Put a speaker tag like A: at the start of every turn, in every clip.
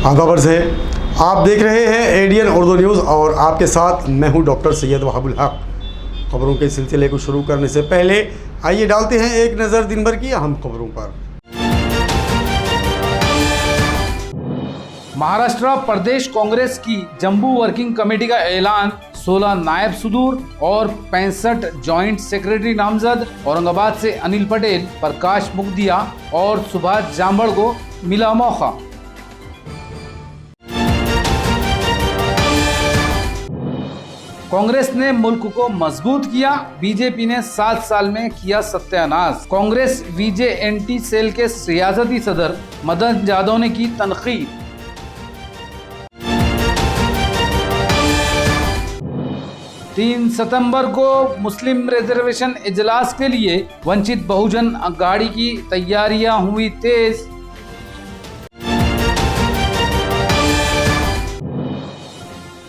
A: खबर से आप देख रहे हैं एडीएन उर्दू न्यूज़ और आपके साथ मैं हूं डॉक्टर सैयद वहाबुल हक। खबरों के सिलसिले को शुरू करने से पहले आइए डालते हैं एक नज़र दिन भर की अहम खबरों पर।
B: महाराष्ट्र प्रदेश कांग्रेस की जम्मू वर्किंग कमेटी का ऐलान। 16 नायब सुदूर और 65 जॉइंट सेक्रेटरी नामजद। औरंगाबाद से अनिल पटेल, प्रकाश मुगदिया और सुभाष जांबड़ को मिला मौका। कांग्रेस ने मुल्क को मजबूत किया, बीजेपी ने 7 साल में किया सत्यानाश। कांग्रेस वीजेएनटी सेल के सियासती सदर मदन जाधव ने की तनकीद। 3 सितंबर को मुस्लिम रिजर्वेशन इजलास के लिए वंचित बहुजन अघाड़ी की तैयारियां हुई तेज।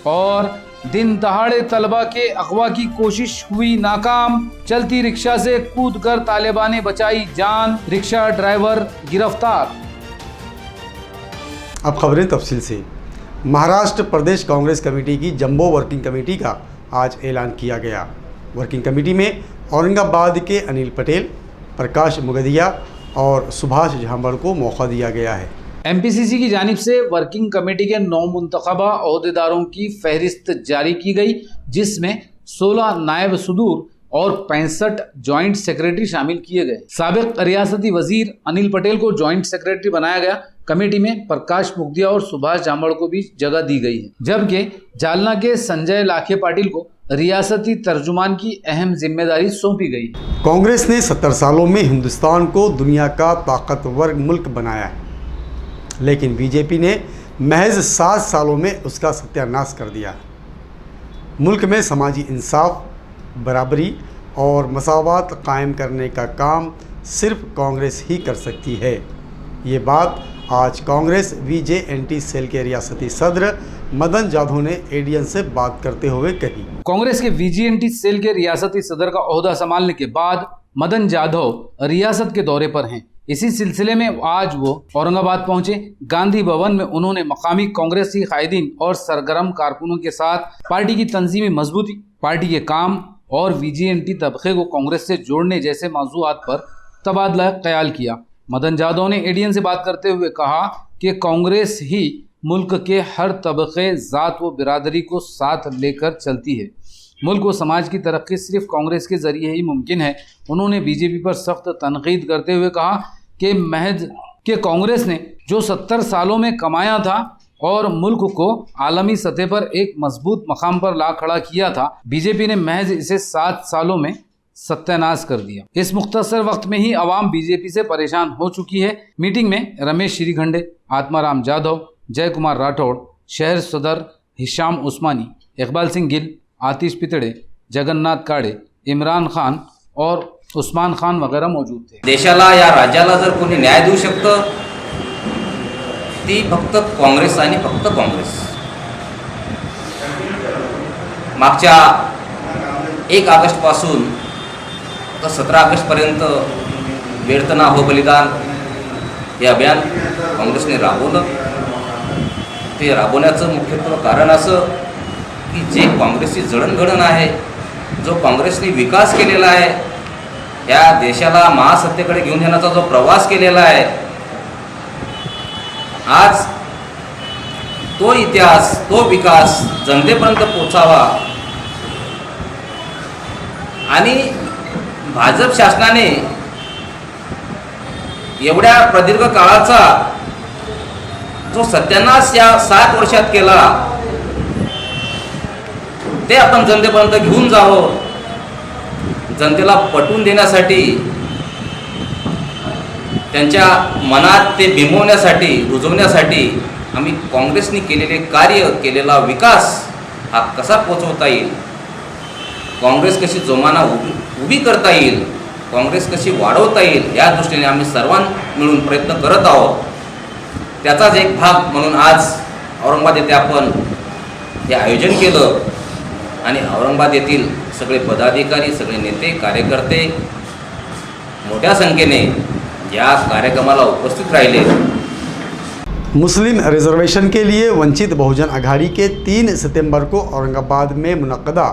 B: और दिन दहाड़े तलबा के अगवा की कोशिश हुई नाकाम। चलती रिक्शा से कूदकर तालिबान ने बचाई जान, रिक्शा ड्राइवर गिरफ्तार।
A: अब खबरें तफसील से। महाराष्ट्र प्रदेश कांग्रेस कमेटी की जम्बो वर्किंग कमेटी का आज ऐलान किया गया। वर्किंग कमेटी में औरंगाबाद के अनिल पटेल, प्रकाश मुगदिया और सुभाष झांबड़ को मौका दिया गया है।
B: एमपीसीसी की जानिब से वर्किंग कमेटी के 9 मुंतखबा ओहदेदारों की फहरिस्त जारी की गई, जिसमें 16 नायब सुदूर और 65 जॉइंट सेक्रेटरी शामिल किए गए। साबिक रियासती वजीर अनिल पटेल को जॉइंट सेक्रेटरी बनाया गया। कमेटी में प्रकाश मुगदिया और सुभाष जांबड़ को भी जगह दी गई है, जबकि जालना के संजय लाखे पाटिल को रियासती तर्जुमान की अहम जिम्मेदारी सौंपी गई।
A: कांग्रेस ने 70 सालों में हिंदुस्तान को दुनिया का ताकतवर मुल्क बनाया है, लेकिन बीजेपी ने महज 7 सालों में उसका सत्यानाश कर दिया। मुल्क में समाजी इंसाफ, बराबरी और मसावत कायम करने का काम सिर्फ कांग्रेस ही कर सकती है। ये बात आज कांग्रेस वीजेएनटी सेल के रियासती सदर मदन जाधव ने एडीएन से बात करते हुए कही।
B: कांग्रेस के वीजेएनटी सेल के रियासती सदर का ओहदा संभालने के बाद मदन जाधव रियासत के दौरे पर हैं। इसी सिलसिले में आज वो औरंगाबाद पहुंचे। गांधी भवन में उन्होंने मकामी कांग्रेसी कायदीन और सरगर्म कारकुनों के साथ पार्टी की तंजीमी मजबूती, पार्टी के काम और वीजेएनटी तबके को कांग्रेस से जोड़ने जैसे मौज़ूआत पर तबादला ख्याल किया। मदन जाधव ने एडीएन से बात करते हुए कहा कि कांग्रेस ही मुल्क के हर तबके, जात व बिरादरी को साथ लेकर चलती है। मुल्क व समाज की तरक्की सिर्फ कांग्रेस के जरिए ही मुमकिन है। उन्होंने बीजेपी पर सख्त तनकीद करते हुए कहा कि महज के कांग्रेस ने जो 70 सालों में कमाया था और मुल्क को आलमी सतह पर एक मजबूत मकाम पर ला खड़ा किया था, बीजेपी ने महज इसे 7 सालों में सत्यानाश कर दिया। इस मुख्तसर वक्त में ही अवाम बीजेपी से परेशान हो चुकी है। मीटिंग में रमेश श्रीखंडे, आत्माराम जाधव, जय कुमार राठौड़, शहर सदर हिशाम उस्मानी, इकबाल सिंह गिल, आतिश पितड़े, जगन्नाथ काड़े, इमरान खान और उस्मान खान वगैरह मौजूद थे।
C: देशाला या राज्याला जर कोणी न्याय देऊ शकतं ती फक्त काँग्रेस आणि फक्त काँग्रेस। मागच्या 1 ऑगस्ट पासून तर 17 ऑगस्ट पर्यंत व्यर्थ ना हो बलिदान हे अभियान काँग्रेसने राबवलं। ते राबवण्याचं मुख्यत्व कारण असं की जे काँग्रेसची जडणघडण आहे, जो काँग्रेसने विकास केलेला आहे, या देशाला महासत्तेकडे घेऊन जाण्याचा जो प्रवास केलेला आहे, आज तो इतिहास, तो विकास जनतेपर्यंत पोचावा आणि भाजप शासनाने एवढ्या प्रदीर्घ काळाचा जो सत्यानाश या 7 वर्षात केला, ते आपण जनतेपर्यंत घेऊन जावं, जनतेला पटवून देण्यासाठी, त्यांच्या मनात ते बिंबवण्यासाठी, रुजवण्यासाठी आम्ही काँग्रेसने केलेले कार्य, केलेला विकास हा कसा पोचवता येईल, काँग्रेस कशी जोमाना उभी करता येईल, काँग्रेस कशी वाढवता येईल, या दृष्टीने आम्ही सर्वांनी मिळून प्रयत्न करत आहोत। त्याचाच एक भाग म्हणून आज औरंगाबाद येथे आपण हे आयोजन केलं आणि औरंगाबाद येथील सगळे पदाधिकारी, सगळे नेते, कार्यकर्ते मोठ्या संख्येने या कार्यक्रमाला उपस्थित राहिले।
A: मुस्लिम रिजर्वेशन के लिए वंचित बहुजन अघाड़ी के 3 सितंबर को औरंगाबाद में मुनक्कदा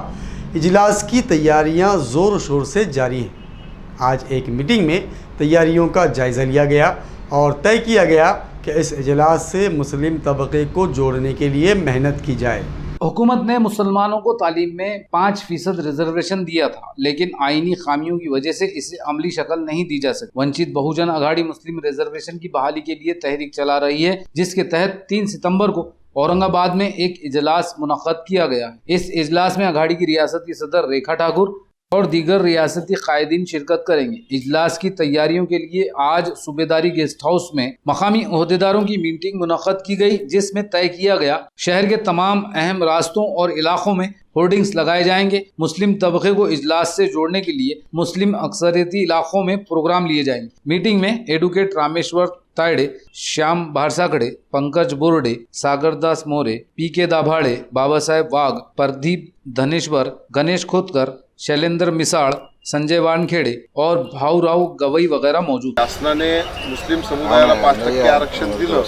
A: इजलास की तैयारियां ज़ोर शोर से जारी हैं। आज एक मीटिंग में तैयारियों का जायज़ा लिया गया और तय किया गया कि इस इजलास से मुस्लिम तबके को जोड़ने के लिए मेहनत की जाए।
B: हुकूमत ने मुसलमानों को तालीम में 5% रिजर्वेशन दिया था, लेकिन आईनी खामियों की वजह से इसे अमली शक्ल नहीं दी जा सकी। वंचित बहुजन अघाड़ी मुस्लिम रिजर्वेशन की बहाली के लिए तहरीक चला रही है, जिसके तहत 3 सितंबर को औरंगाबाद में एक इजलास मुनक्कद किया गया है। इस इजलास में अघाड़ी की रियासती सदर रेखा ठाकुर और दीगर रियासती कायदीन शिरकत करेंगे। इजलास की तैयारियों के लिए आज सूबेदारी गेस्ट हाउस में मकामी ओहदेदारों की मीटिंग मुनक्कद की गई, जिसमें तय किया गया शहर के तमाम अहम रास्तों और इलाकों में होर्डिंग्स लगाए जाएंगे। मुस्लिम तबके को इजलास से जोड़ने के लिए मुस्लिम अक्सरियती इलाकों में प्रोग्राम लिए जाएंगे। मीटिंग में एडवोकेट रामेश्वर तायडे, श्याम भारसाकडे, पंकज बोर्डे, सागरदास मोरे, पी.के. दाभाडे, बाबासाहेब वाघ, प्रदीप धनेश्वर, गणेश खोतकर, शैलेंद्र मिसाळ, संजय वानखेडे और भाऊराव गवई वगैरह मौजूद।
D: शासनाने मुस्लिम समुदायाला 5% आरक्षण दिलं,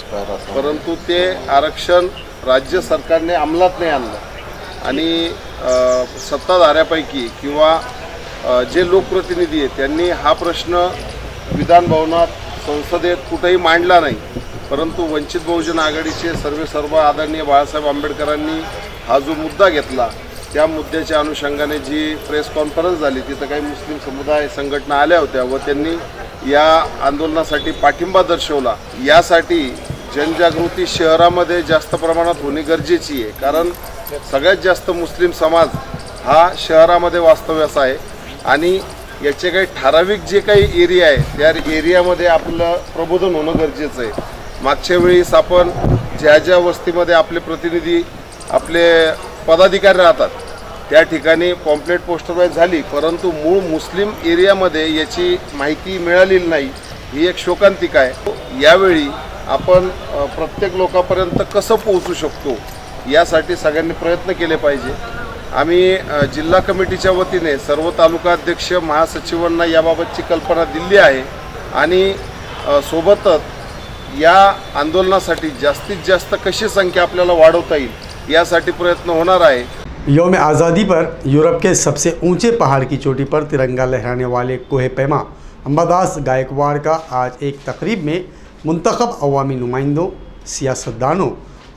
D: परंतु ते आरक्षण राज्य सरकारने अंमलात नाही आणलं आणि सत्ताधाऱ्यापैकी किंवा जे लोकप्रतिनिधी आहेत त्यांनी हा प्रश्न विधान भवनात, संसदेत कुठेही मांडला नाही। परंतु वंचित बहुजन आघाडीचे सर्व आदरणीय बाळासाहेब आंबेडकरांनी हा जो मुद्दा घेतला, त्या मुद्द्याच्या अनुषंगाने जी प्रेस कॉन्फरन्स झाली, तिथं काही मुस्लिम समुदाय संघटना आल्या होत्या व त्यांनी या आंदोलनासाठी पाठिंबा दर्शवला। यासाठी जनजागृती शहरामध्ये जास्त प्रमाणात होणे गरजेची आहे, कारण सगळ्यात जास्त मुस्लिम समाज हा शहरामध्ये वास्तव्यास आहे आणि याचे काही ठराविक जे काही एरिया आहे त्या एरियामध्ये आपलं प्रबोधन होणं गरजेचं आहे। मागच्या वेळेस आपण ज्या वस्तीमध्ये आपले प्रतिनिधी, आपले पदाधिकारी राहतात त्या ठिकाणी पॉम्पलेट पोस्टरवाईज झाली, परंतु मूळ मुस्लिम एरियामध्ये याची माहिती मिळालेली नाही, ही एक शोकांतिका आहे। यावेळी आपण प्रत्येक लोकांपर्यंत कसं पोहोचू शकतो यासाठी सगळ्यांनी प्रयत्न केले पाहिजे। आम्ही जिल्हा कमिटीच्या वतीने सर्व तालुका अध्यक्ष, महासचिवांना याबाबतची कल्पना दिली आहे आणि सोबतच या आंदोलनासाठी जास्तीत जास्त कशी संख्या आपल्याला वाढवता येईल यासाठी प्रयत्न होणार आहे।
A: यौम आज़ादी पर यूरोप के सबसे ऊंचे पहाड़ की चोटी पर तिरंगा लहराने वाले कोहे पैमा अंबादास गायकवाड़ का आज एक तकरीब में मुंतखब अवामी नुमाइंदों, सियासतदानों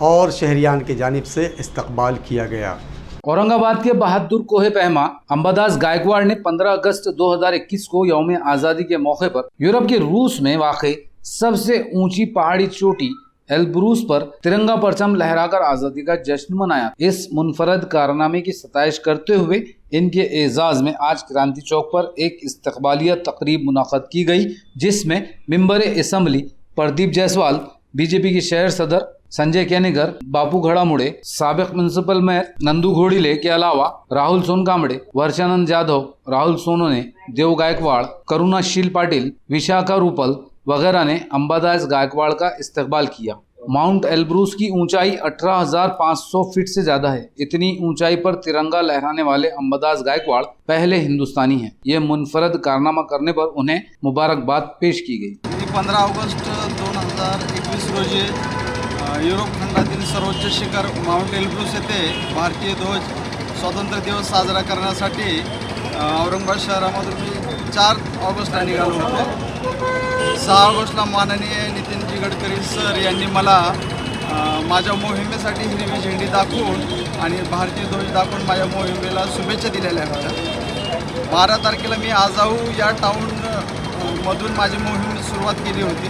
A: और शहरियान की जानिब से इस्तकबाल किया गया।
B: औरंगाबाद के बहादुर कोहे पहमा अंबादास गायकवाड़ ने 15 अगस्त 2021 को यौम आज़ादी के मौके पर यूरोप के रूस में वाक़े सबसे ऊंची पहाड़ी चोटी एल्ब्रूस पर तिरंगा परचम लहराकर आज़ादी का जश्न मनाया। इस मुनफरद कारनामे की सताइश करते हुए इनके एजाज में आज क्रांति चौक पर एक इस्तकबालिया तकरीब मुनाक़द की गई, जिसमें मिंबर असम्बली प्रदीप जायसवाल, बीजेपी के शहर सदर संजय केनेगर, बापू घड़ामुड़े, साबिक म्यूनसिपल मेयर नंदू घोड़ीले के अलावा राहुल सोनकांबड़े, वर्षानंद जाधव, राहुल सोनोने, देव गायकवाड़, करुणाशील पाटिल, विशाखा रूपल वगैरह ने अंबादास गायकवाड़ का इस्तकबाल किया। माउंट एल्ब्रूस की ऊंचाई 18,500 फीट से ज्यादा है। इतनी ऊंचाई पर तिरंगा लहराने वाले अंबादास गायकवाड़ पहले हिंदुस्तानी हैं। ये मुनफरद कारनामा करने पर उन्हें मुबारकबाद पेश की गई।
E: 15 ऑगस्ट 2021 रोजी युरोप खंडातील सर्वोच्च शिखर माउंट एल्ब्रूस येथे भारतीय ध्वज स्वातंत्र्य दिवस साजरा करण्यासाठी औरंगाबाद शहरामधून मी 4 ऑगस्टला निघालो होतो। 6 ऑगस्टला माननीय नितीनजी गडकरी सर यांनी मला माझ्या मोहिमेसाठी हिरवी झेंडी दाखवून आणि भारतीय ध्वज दाखवून माझ्या मोहिमेला शुभेच्छा दिलेल्या होत्या। 12 तारखेला मी आजाऊ या टाउन मधून माझी मोहीम सुरुवात केली होती।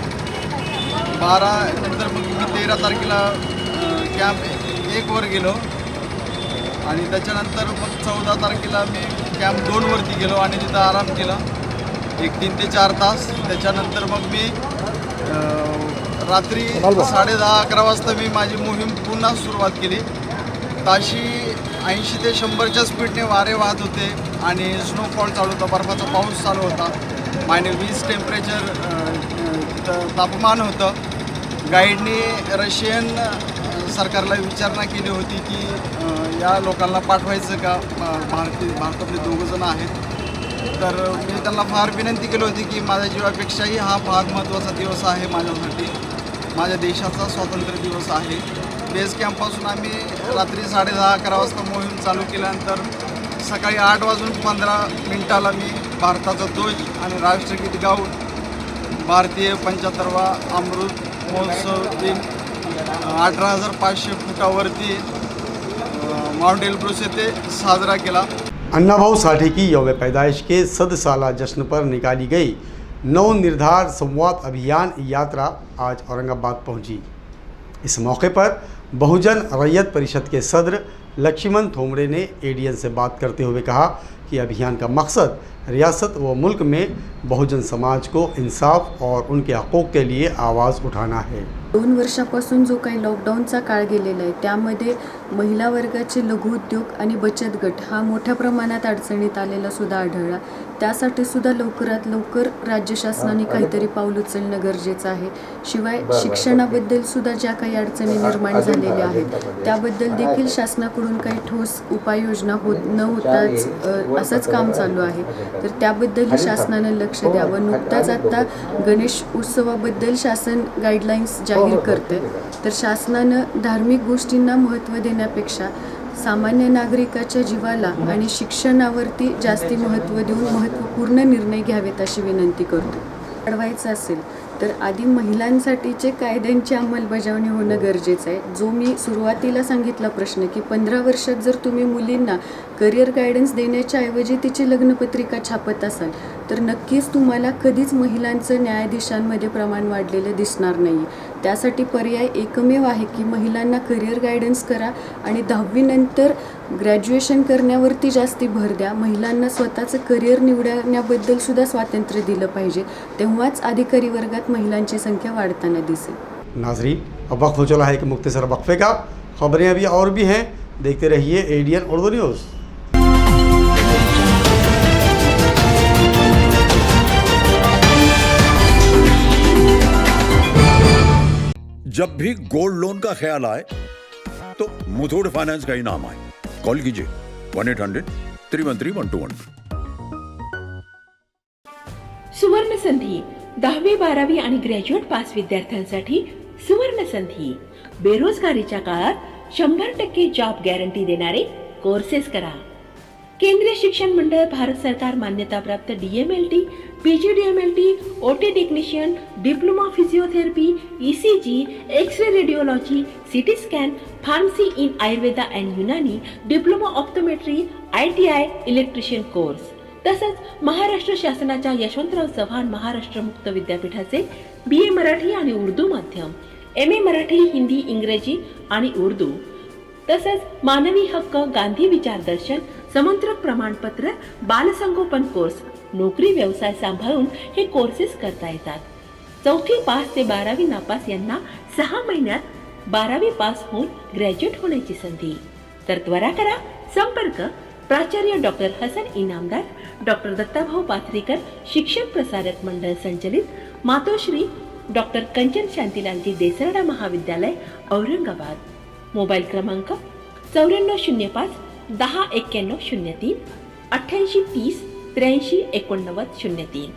E: 12 नंतर मग मी 13 तारखेला कॅम्प 1 वर गेलो आणि त्याच्यानंतर मग 14 तारखेला मी कॅम्प 2 वरती गेलो आणि तिथं आराम केला 3 ते 4 तास। त्याच्यानंतर मग मी रात्री 10:30-11 वाजता मी माझी मोहीम पुन्हा सुरुवात केली। ताशी 80 ते 100च्या स्पीडने वारे वाहत होते आणि स्नोफॉल चालू होता, बर्फाचा पाऊस चालू होता, -20 टेम्परेचर तापमान होतं। गाईडने रशियन सरकारला विचारणा केली होती की या लोकांना पाठवायचं का, भारतातले 2 जण आहेत। तर मी त्यांना फार विनंती केली होती की माझ्या जीवापेक्षाही हा फार महत्त्वाचा दिवस आहे माझ्यासाठी। माझ्या देशाचा स्वातंत्र्य दिवस आहे. बेस कॅम्पपासून आम्ही रात्री 10:30-11 वाजता मोहीम चालू केल्यानंतर सकाळी 8:15 मी भारताचा ध्वज आणि राष्ट्रगीत गाऊन भारतीय 75वा अमृत महोत्सव दिन 18,500 फुटावरती माउंट एल्ब्रुस येथे साजरा केला.
A: अन्नाभाऊ साठे की यौम पैदाइश के 100 साला जश्न पर निकाली गई नवनिर्धार संवाद अभियान यात्रा आज औरंगाबाद पहुंची. इस मौके पर बहुजन रैयत परिषद के सदर लक्ष्मण थोमड़े ने एडीएन से बात करते हुए कहा कि अभियान का मकसद रियासत व मुल्क में बहुजन समाज को इंसाफ और उनके हकूक़ के लिए आवाज़ उठाना है.
F: 2 वर्षापासून जो काही लॉकडाऊनचा काळ गेलेला आहे त्यामध्ये महिला वर्गाचे लघुउद्योग आणि बचत गट हा मोठ्या प्रमाणात अडचणीत आलेला सुद्धा आढळला. त्यासाठी सुद्धा लवकरात लवकर राज्य शासनाने काहीतरी पाऊल उचलणं गरजेचं आहे. शिवाय शिक्षणाबद्दल सुद्धा ज्या काही अडचणी निर्माण झालेल्या आहेत त्याबद्दल देखील शासनाकडून काही ठोस उपाययोजना न होताच असंच काम चालू आहे. तर त्याबद्दलही शासनानं लक्ष द्यावं. नुकताच आता गणेश उत्सवाबद्दल शासन गाईडलाईन्स जाहीर करते. तर शासनानं धार्मिक गोष्टींना महत्त्व देण्यापेक्षा सामान्य नागरिकाच्या जीवाला आणि शिक्षणावरती जास्ती महत्त्व देऊन महत्त्वपूर्ण निर्णय घ्यावेत अशी विनंती करतो. वाढवायचं असेल तर आधी महिलांसाठीचे कायद्यांची अंमलबजावणी होणं गरजेचं आहे. जो मी सुरुवातीला सांगितला प्रश्न की 15 वर्षात जर तुम्ही मुलींना करिअर गायडन्स देण्याच्या ऐवजी तिची लग्नपत्रिका छापत असाल तर नक्कीच तुम्हाला कधीच महिलांचं न्यायाधीशांमध्ये प्रमाण वाढलेलं दिसणार नाही. त्यासाठी पर्याय एकमेव आहे की महिलांना करिअर गायडन्स करा आणि 10वी नंतर ग्रॅज्युएशन करण्यावरती जास्ती भर द्या. महिलांना स्वतःचं करिअर निवडण्याबद्दल सुद्धा स्वातंत्र्य दिलं पाहिजे. तेव्हाच अधिकारी वर्गात महिलांची संख्या वाढताना दिसेल.
A: नाजरीन, अब वक्त हो चला है कि मुख्तसर वक्फे का. खबरें अभी और भी हैं, देखते रहिए एडीएन उर्दू न्यूज़.
G: जब भी गोल्ड लोन का ख्याल आए तो मुथूट फाइनेंस का ही नाम आए. कॉल कीजिए 1-800-313-1212.
H: सुवर्ण संधी 10वी 12वी आणि ग्रॅज्युएट पास विद्यार्थ्यांसाठी सुवर्ण संधी. बेरोजगारीच्या काळात 100% जॉब गॅरंटी देणारे कोर्सेस करा. केंद्रीय शिक्षण मंडळ, भारत सरकार मान्यताप्राप्त DMLT, PGDMLT, OT technician, diploma physiotherapy, ECG, x-ray radiology, CT scan, pharmacy in Ayurveda and Unani, diploma optometry, ITI, electrician course. तसंच महाराष्ट्र शासनाच्या यशवंतराव चव्हाण महाराष्ट्र मुक्त विद्यापीठाचे BA मराठी आणि उर्दू माध्यम, MA मराठी, हिंदी, इंग्रजी आणि उर्दू, तसंच मानवी हक्क, गांधी विचार दर्शन, समंत्रक प्रमाणपत्र, बालसंगोपन कोर्स, नोकरी व्यवसाय सांभाळून हे कोर्सेस करता येतात. 4थी पास ते 12वी नापास यांना 6 महिन्यात 12वी पास होऊन ग्रॅज्युएट होण्याची संधी. तर त्वरा करा. संपर्क प्राचार्य डॉक्टर हसन इनामदार, डॉक्टर दत्ताभाऊ पाथरीकर, शिक्षण प्रसारक मंडळ संचलित, मातोश्री डॉक्टर कंचन शांतीलालजी देसरडा महाविद्यालय, औरंगाबाद. मोबाईल क्रमांक 9405 10 91 03 88 30 83 89 03.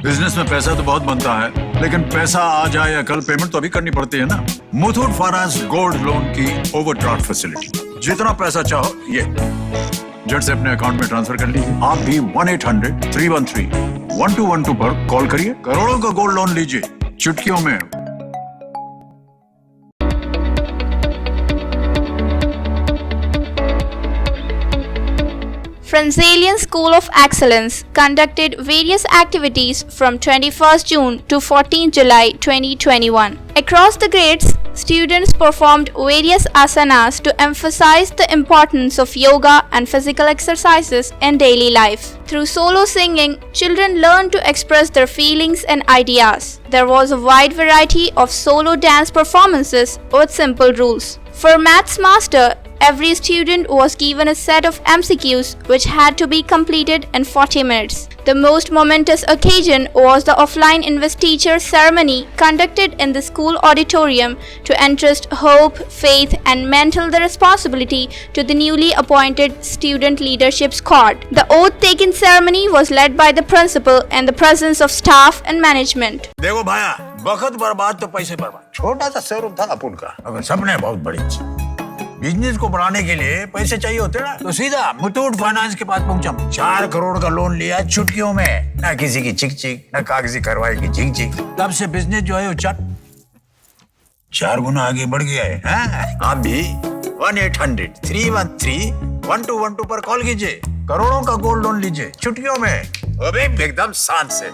G: बिजनेस में पैसा तो बहुत बनता है, लेकिन पैसा आ जाए या कल पेमेंट तो अभी करनी पड़ती है ना. मुथूट फाइनेंस गोल्ड लोन की ओवरड्राफ्ट फैसिलिटी. जितना पैसा चाहो ये झट से अपने अकाउंट में ट्रांसफर कर लीजिए. आप भी 1-800-313-1212 पर कॉल करिए. करोड़ों का गोल्ड लोन लीजिए चुटकियों में.
I: Franzalian School of Excellence conducted various activities from 21st June to 14 July 2021. Across the grades, students performed various asanas to emphasize the importance of yoga and physical exercises in daily life. Through solo singing, children learned to express their feelings and ideas. There was a wide variety of solo dance performances with simple rules. For Maths Master, every student was given a set of MCQs which had to be completed in 40 minutes. The most momentous occasion was the offline investiture ceremony conducted in the school auditorium to entrust hope, faith and mental the responsibility to the newly appointed student leadership squad. The oath taking ceremony was led by the principal in the presence of staff and management.
G: देखो भाया, वक्त बर्बाद तो पैसे बर्बाद। छोटा सा showroom था अपुन का, अगर सपने बहुत बड़ी। बिजनेस को बढ़ाने के लिए पैसे चाहिए होते ना, तो सीधा मुथूट फाइनेंस के पास पहुंचा। 4 करोड़ का लोन लिया चुटकियों में, ना किसी की चिक चिक, ना कागजी कार्रवाई की चिक चिक। तब से बिजनेस जो है वो 4 गुना आगे बढ़ गया है। आप भी 1-800-313-1212 पर कॉल कीजिए, करोड़ों का गोल्ड लोन लीजिए चुटकियों में, वो भी एकदम शान से।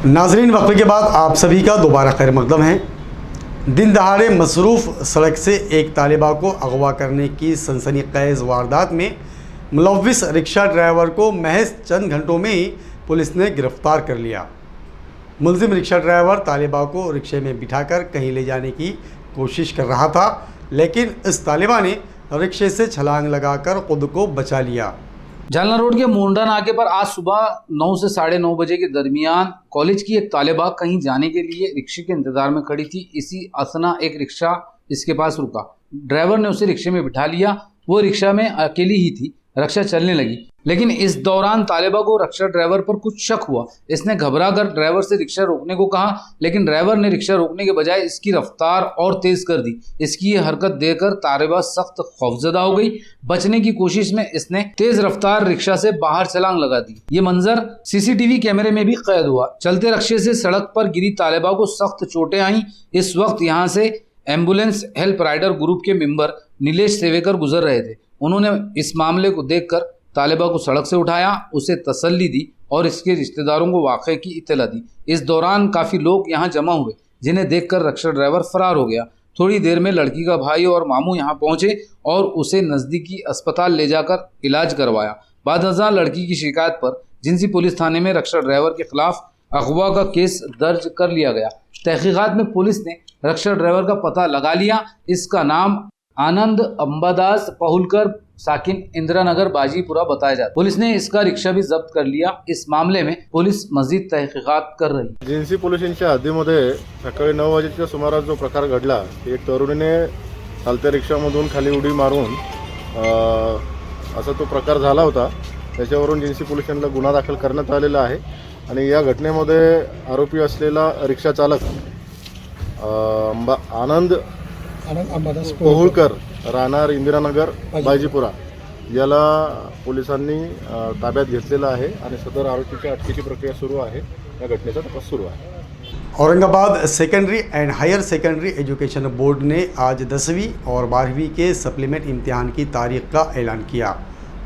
A: नाजरीन, वक्फे के बाद आप सभी का दोबारा खैर मकदम है। दिन दहाड़े मसरूफ़ सड़क से एक तालिबा को अगवा करने की सनसनीखेज़ वारदात में मुलव्विस रिक्शा ड्राइवर को महज चंद घंटों में ही पुलिस ने गिरफ्तार कर लिया। मुलजिम रिक्शा ड्राइवर तालिबा को रिक्शे में बिठाकर कहीं ले जाने की कोशिश कर रहा था, लेकिन इस तालिबा ने रिक्शे से छलांग लगाकर खुद को बचा लिया।
B: जालना रोड के मोंडा नाके पर आज सुबह 9 से 9:30 बजे के दरमियान कॉलेज की एक तालिबा कहीं जाने के लिए रिक्शे के इंतजार में खड़ी थी। इसी असना एक रिक्शा इसके पास रुका। ड्राइवर ने उसे रिक्शे में बिठा लिया। वो रिक्शा में अकेली ही थी। रिक्शा चलने लगी, लेकिन इस दौरान तालिबा को रिक्शा ड्राइवर पर कुछ शक हुआ। इसने घबराकर ड्राइवर से रिक्शा रोकने को कहा, लेकिन ड्राइवर ने रिक्शा रोकने के बजाय इसकी रफ्तार और तेज कर दी। इसकी ये हरकत देखकर तालिबा सख्त खौफजदा हो गई। बचने की कोशिश में इसने तेज रफ्तार रिक्शा से बाहर छलांग लगा दी। ये मंजर सीसीटीवी कैमरे में भी कैद हुआ। चलते रिक्शे से सड़क पर गिरी तालिबा को सख्त चोटें आई। इस वक्त यहाँ से एम्बुलेंस हेल्प राइडर ग्रुप के मेंबर नीलेश सेवेकर गुजर रहे थे। उन्होंने इस मामले को देखकर तालिबा को सड़क से उठाया, उसे तसल्ली दी और इसके रिश्तेदारों को वाक़े की इत्तला दी। इस दौरान काफ़ी लोग यहाँ जमा हुए, जिन्हें देखकर रिक्शा ड्राइवर फरार हो गया। थोड़ी देर में लड़की का भाई और मामू यहाँ पहुँचे और उसे नज़दीकी अस्पताल ले जाकर इलाज करवाया। बादअज़ां लड़की की शिकायत पर जिंसी पुलिस थाने में रिक्शा ड्राइवर के खिलाफ अगवा का केस दर्ज कर लिया गया। तहकीकात में पुलिस ने रिक्शा ड्राइवर का पता लगा लिया। इसका नाम आनंद अंबादास पहुलकर साकिन इंदिरा नगर बाजीपुरा बताया जाता। पुलिस ने इसका रिक्शा भी जब्त कर लिया। इस मामले में पुलिस मजीद तहकीकात कर रही।
D: जिन्सी पोलिसांच्या हद्दीमध्ये सकाळी 9 वाजेच्या सुमारास जो प्रकार घडला, एक तरुणीने चालत्या रिक्षामधून खाली उडी मारून असा तो प्रकार झाला होता। त्याच्यावरून जिन्सी पोलिसांना गुन्हा दाखल करण्यात आलेला आहे आणि या घटनेमध्ये आरोपी असलेला रिक्षा चालक आनंद पहुळकर राहणार इंदिरानगर बाजीपुरा याला पोलिसांनी ताब्यात घेतलेला आहे आणि सदर आरोपीच्या अटकेची प्रक्रिया सुरू आहे। या घटनेचा तपास सुरू आहे।
A: Aurangabad secondary and higher secondary education board ने आज 10वीं और 12वीं के सप्लीमेंट इम्तिहान की तारीख का ऐलान किया,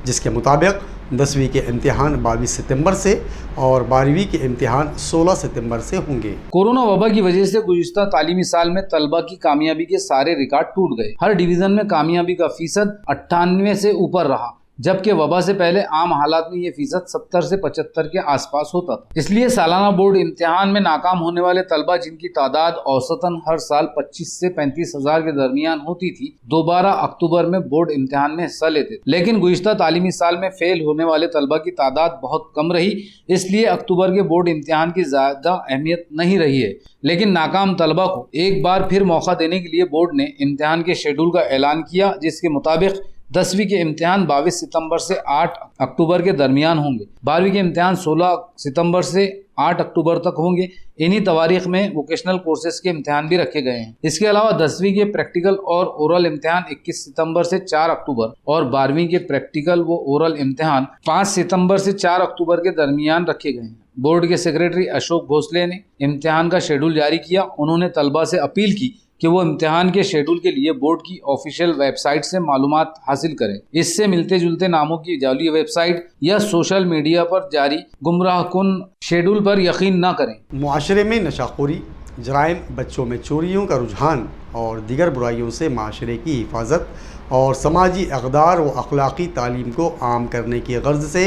A: जिसके मुताबिक 10वीं के इम्तिहान 22 सितंबर से और 12वीं के इम्तिहान 16 सितंबर से होंगे।
B: कोरोना वबा की वजह से गुज़िश्ता तालीमी साल में तलबा की कामयाबी के सारे रिकॉर्ड टूट गए। हर डिवीजन में कामयाबी का फीसद 98 से ऊपर रहा। जबकि वबा से पहले आम हालात में ये फीसद 70 से 75 के आसपास होता था। इसलिए सालाना बोर्ड इम्तिहान में नाकाम होने वाले तलबा, जिनकी तादाद औसतन हर साल 25 से 35 हजार के दरमियान होती थी, दोबारा अक्टूबर में बोर्ड इम्तिहान में हिस्सा लेते थे। लेकिन गुज़िश्ता तालीमी साल में फेल होने वाले तलबा की तादाद बहुत कम रही, इसलिए अक्टूबर के बोर्ड इम्तिहान की ज्यादा अहमियत नहीं रही है। लेकिन नाकाम तलबा को एक बार फिर मौका देने के लिए बोर्ड ने इम्तिहान के शेड्यूल का ऐलान किया, जिसके मुताबिक 10वीं के इम्तिहान 22 सितंबर से 8 अक्टूबर के दरमियान होंगे। 12वीं के इम्तिहान 16 सितंबर से 8 अक्टूबर तक होंगे। इन्हीं तवारीख में वोकेशनल कोर्सेज के इम्तिहान भी रखे गए हैं। इसके अलावा 10वीं के प्रैक्टिकल और ओरल इम्तिहान 21 सितंबर से 4 अक्टूबर और 12वीं के प्रैक्टिकल व ओरल इम्तिहान 5 सितंबर से 4 अक्टूबर के दरमियान रखे गए हैं। बोर्ड के सेक्रेटरी अशोक भोसले ने इम्तिहान का शेड्यूल जारी किया। उन्होंने तलबा से अपील की कि वो इम्तिहान के शेड्यूल के लिए बोर्ड की ऑफिशियल वेबसाइट से मालूमात हासिल करें। इससे मिलते जुलते नामों की जाली वेबसाइट या सोशल मीडिया पर जारी गुमराहकुन शेड्यूल पर यकीन न करें।
A: मुआशरे में नशाखोरी, जराइम, बच्चों में चोरियों का रुझान और दीगर बुराइयों से माशरे की हिफाजत और समाजी अक़दार व अखलाक़ी तालीम को आम करने की गर्ज से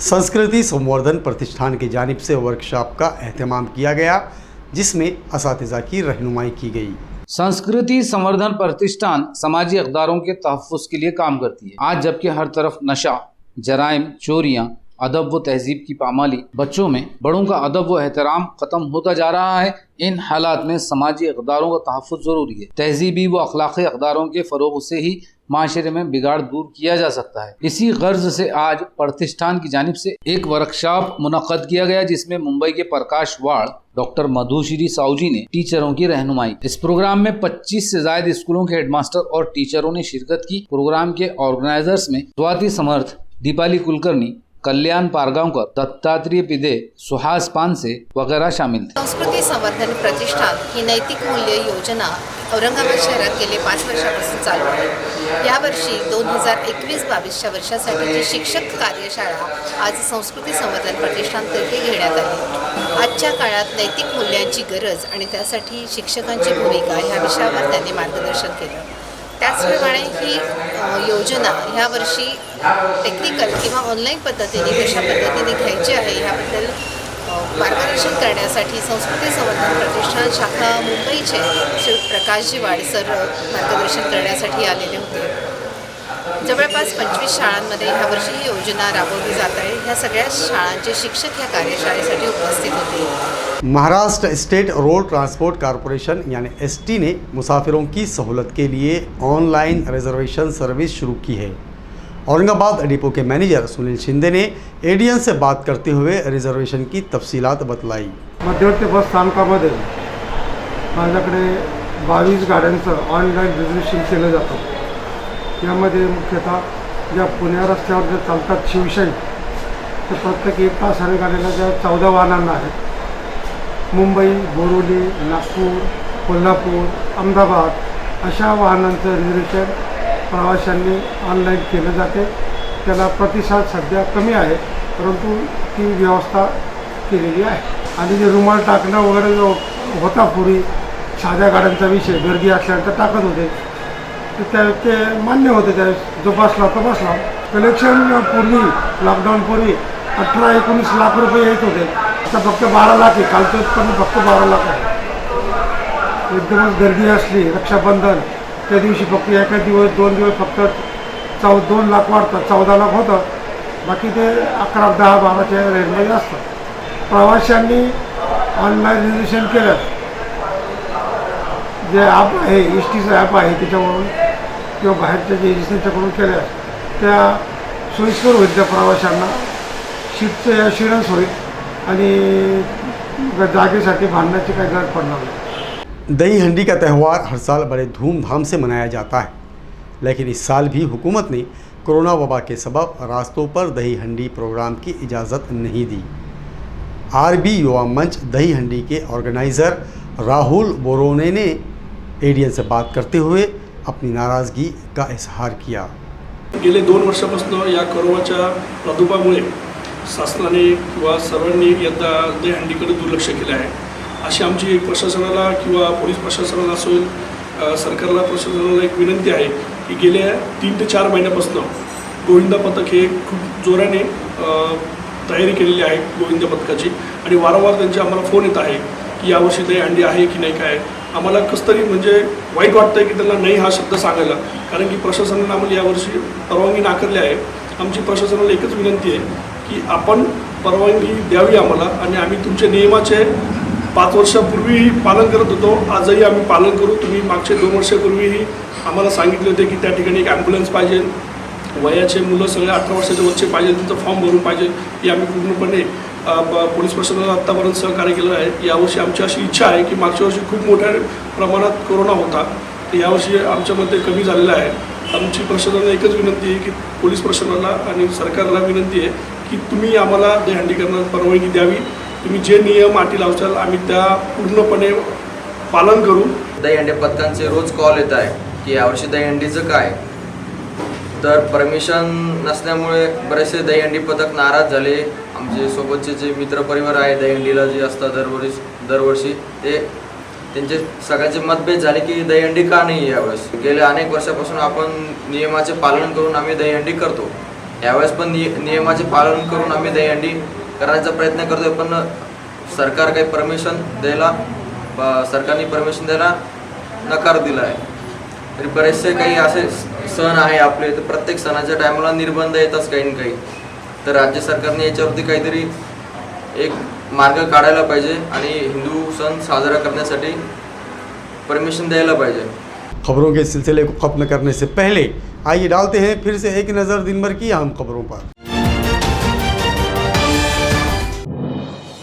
A: संस्कृति संवर्धन प्रतिष्ठान की जानिब से वर्कशॉप का एहतमाम किया गया, जिसमें असातिज़ा की रहनुमाई की गई।
B: संस्कृति संवर्धन प्रतिष्ठान समाजी अक़दारों के तहफ़्फ़ुज़ के लिए काम करती है। आज जबकि हर तरफ नशा, जराइम, चोरियाँ, अदब व तहजीब की पामाली, बच्चों में बड़ों का अदब व एहतराम ख़त्म होता जा रहा है, इन हालात में समाजी अक़दारों का तहफ़्फ़ुज़ ज़रूरी है। तहजीबी व अखलाक़ी अक़दारों के फ़रोग़ से ही माशरे में बिगाड़ दूर किया जा सकता है। इसी गर्ज से आज प्रतिष्ठान की जानिब से एक वर्कशॉप मुनक़्क़द किया गया, जिसमें मुंबई के प्रकाश वाड़ डॉक्टर मधुश्री साहू ने टीचरों की रहनुमाई। इस प्रोग्राम में 25 से ज़ायद स्कूलों के हेडमास्टर और टीचरों ने शिरकत की। प्रोग्राम के ऑर्गेनाइजर्स में स्वाति समर्थ, दीपाली कुलकर्णी, कल्याण पारगांवकर, दत्तात्रेय पिदे, सुहास पानसे वगैरह शामिल थे।
J: संस्कृती संवर्धन प्रतिष्ठान ही नैतिक मूल्य योजना औरंगाबाद शहरात गेले 5 वर्षापासून चालू आहे। यावर्षी 2021-22 वर्षासाठीची शिक्षक कार्यशाळा आज संस्कृती संवर्धन प्रतिष्ठानतर्फे घेण्यात आली। आजच्या काळात नैतिक मूल्यांची गरज आणि त्यासाठी शिक्षकांची भूमिका ह्या विषयावर त्यांनी मार्गदर्शन केलं। त्याचप्रमाणे ही योजना ह्या वर्षी टेक्निकल किंवा ऑनलाईन पद्धतीने कशा पद्धतीने घ्यायची आहे ह्याबद्दल मार्गदर्शन करण्यासाठी संस्कृती संवर्धन प्रतिष्ठान शाखा मुंबईचे श्री प्रकाशजी वाड सर मार्गदर्शन करण्यासाठी आलेले होते। जवळपास 25 शाळांमध्ये ह्यावर्षी ही योजना राबवली जात आहे। ह्या सगळ्या शाळांचे शिक्षक ह्या कार्यशाळेसाठी उपस्थित होते।
A: Maharashtra state road transport corporation यानी ST ने मुसाफिरों की सहूलत के लिए ऑनलाइन रिजर्वेशन सर्विस शुरू की है। औरंगाबाद डिपो के मैनेजर सुनील शिंदे ने ADN से बात करते हुए रिजर्वेशन की तफसीलात बतलाई।
K: मध्यवर्ती बस स्थानकामध्ये माझ्याकडे 22 गाड्यांचं ऑनलाईन रिजर्वेशन केलं जातं। यामध्ये मुख्यतः ज्या पुणे रस्त्यावर जे चालतात शिवशाही, ते प्रत्येक 1 तासाने गाडीला ज्या 14 वाहनांना आहेत, मुंबई, बोरिवली, नागपूर, कोल्हापूर, अहमदाबाद अशा वाहनांचं रिजर्वेशन प्रवाशांनी ऑनलाईन केलं जाते। त्याला प्रतिसाद सध्या कमी आहे, परंतु ती व्यवस्था केलेली आहे। आणि जे रुमाल टाकणं वगैरे जो होता पूर्वी साध्या गाड्यांचा विषय, गर्दी असल्यानंतर टाकत होते, ते मान्य होते, त्या जो बसला तो बसला। कलेक्शन पूर्वी लॉकडाऊनपूर्वी 18-19 लाख रुपये येत होते, आता फक्त 12 लाख आहे। कालचं उत्पन्न फक्त 12 लाख आहे। एकदमच गर्दी असली रक्षाबंधन त्या दिवशी फक्त एका दिवस 2 दिवस फक्त 2 लाख वाढतात, 14 लाख होतं, बाकी ते 11, 10, 12च्या रेंजमध्ये असतं। प्रवाशांनी ऑनलाईन रिजर्वेशन केलं, जे ॲप आहे STचं ॲप आहे त्याच्यावरून किंवा बाहेरच्या जे एजन्सीच्याकडून केल्या त्या सोयीस्कर होईल। त्या प्रवाशांना सीटचं ॲश्युरन्स होईल आणि जागेसाठी भांडण्याची काही गरज पडणार नाही।
A: दही हंडी का त्यौहार हर साल बड़े धूमधाम से मनाया जाता है, लेकिन इस साल भी हुकूमत ने कोरोना वबा के सबब रास्तों पर दही हंडी प्रोग्राम की इजाज़त नहीं दी। RB युवा मंच दही हंडी के ऑर्गेनाइज़र राहुल बोरोने ने ADN से बात करते हुए अपनी नाराज़गी का इजहार किया।
L: गेले 2 वर्षापासून या कोरोनाच्या प्रादुर्भावामुळे शासनाने किंवा सर्वांनी यंदा दहीहंडीकडे दुर्लक्ष केलं आहे, अशी आमची प्रशासनाला किंवा पोलीस प्रशासनाला असेल, सरकारला, प्रशासनाला एक विनंती आहे की गेल्या 3 ते 4 महिन्यापासून गोविंदा पथक हे खूप जोराने तयारी केलेली आहे गोविंदा पथकाची आणि वारंवार त्यांचे आम्हाला फोन येत आहे की यावर्षी दहीहंडी आहे की नाही काय. आम्हाला कसं तरी म्हणजे वाईट वाटतं की त्यांना नाही हा शब्द सांगायला, कारण की प्रशासनाने आम्हाला यावर्षी परवानगी नाकारली आहे. आमची प्रशासनाला एकच विनंती आहे की आपण परवानगी द्यावी आम्हाला आणि आम्ही तुमच्या नियमाचे 5 वर्षापूर्वी पालन करत होतो, आजही आम्ही पालन करू. तुम्ही मागचे 2 वर्षापूर्वीही आम्हाला सांगितले होते की त्या ठिकाणी एक ॲम्ब्युलन्स पाहिजे, वयाचे मुलं सगळे 18 वर्षाचे वरचे पाहिजे, त्यांचं फॉर्म भरून पाहिजे. ही आम्ही पूर्णपणे पोलीस प्रशासनाला आत्तापर्यंत सहकार्य केलं आहे. यावर्षी आमची अशी इच्छा आहे की मागच्या वर्षी खूप मोठ्या प्रमाणात कोरोना होता, तर यावर्षी आमच्यामध्ये कमी झालेला आहे. आमची प्रशासनाला एकच विनंती आहे की पोलीस प्रशासनाला आणि सरकारला विनंती आहे की तुम्ही आम्हाला दहीहंडी करण्यास परवानगी द्यावी. तुम्ही जे नियम अटी लावशाल आम्ही त्या पूर्णपणे पालन करू.
M: दहीहंडी पथकांचे रोज कॉल येत आहे की यावर्षी दहीहंडीचं काय, तर परमिशन नसल्यामुळे बरेचसे दहीहंडी पथक नाराज झाले. आमचे सोबतचे जे मित्रपरिवार आहे दहीहंडीला जे असतात दरवर्षी ते त्यांचे सगळ्यांचे मतभेद झाले की दहीहंडी का नाही यावेळेस. गेल्या अनेक वर्षापासून आपण नियमाचे पालन करून आम्ही दहीहंडी करतो, यावेळेस पण नियमाचे पालन करून आम्ही दहीहंडी करण्याचा प्रयत्न करतोय. पण सरकारने परमिशन द्यायला नकार दिला आहे. तरी बरेचसे काही असे सण आहे आपले, तर प्रत्येक सणाच्या टायमाला निर्बंध येतच काही ना काही. तर राज्य सरकारने याच्यावरती काहीतरी एक मार्ग काढायला पाहिजे आणि हिंदू सण साजरा करण्यासाठी परमिशन द्यायला पाहिजे.
A: खबरों के सिलसिले को खत्म करने से पहले आइए डालते हैं फिर से एक नज़र दिन भर की अहम खबरों पर।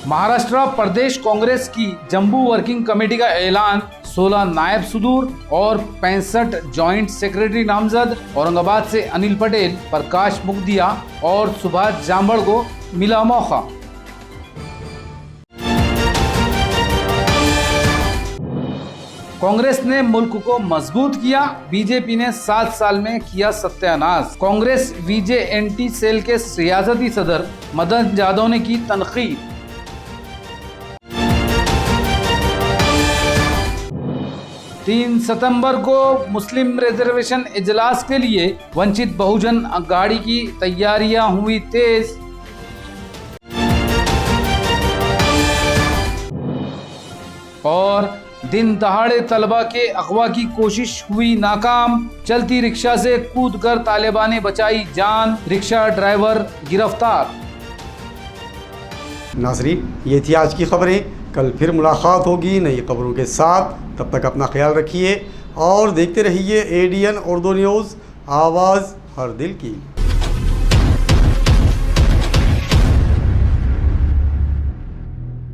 B: महाराष्ट्र प्रदेश कांग्रेस की जम्मू वर्किंग कमेटी का ऐलान, 16 नायब सुदूर और 65 जॉइंट सेक्रेटरी नामजद। औरंगाबाद से अनिल पटेल, प्रकाश मुगदिया और सुभाष जांबड़ को मिला मौका। कांग्रेस ने मुल्क को मजबूत किया, बीजेपी ने 7 साल में किया सत्यानाश। कांग्रेस VJNT सेल के रियासती सदर मदन जाधव ने की तनकीद। 3 सितंबर को मुस्लिम रिजर्वेशन इजलास के लिए वंचित बहुजन अघाड़ी की तैयारियां हुई तेज। और दिन दहाड़े तलबा के अगवा की कोशिश हुई नाकाम, चलती रिक्शा से कूदकर तालिबान ने बचाई जान, रिक्शा ड्राइवर गिरफ्तार।
A: नाज़रीन, ये थी आज की खबरें। कल फिर मुलाकात होगी नई खबरों के साथ। तब तक अपना ख्याल रखिए और देखते रहिए ADN उर्दू न्यूज़, आवाज़ हर दिल की।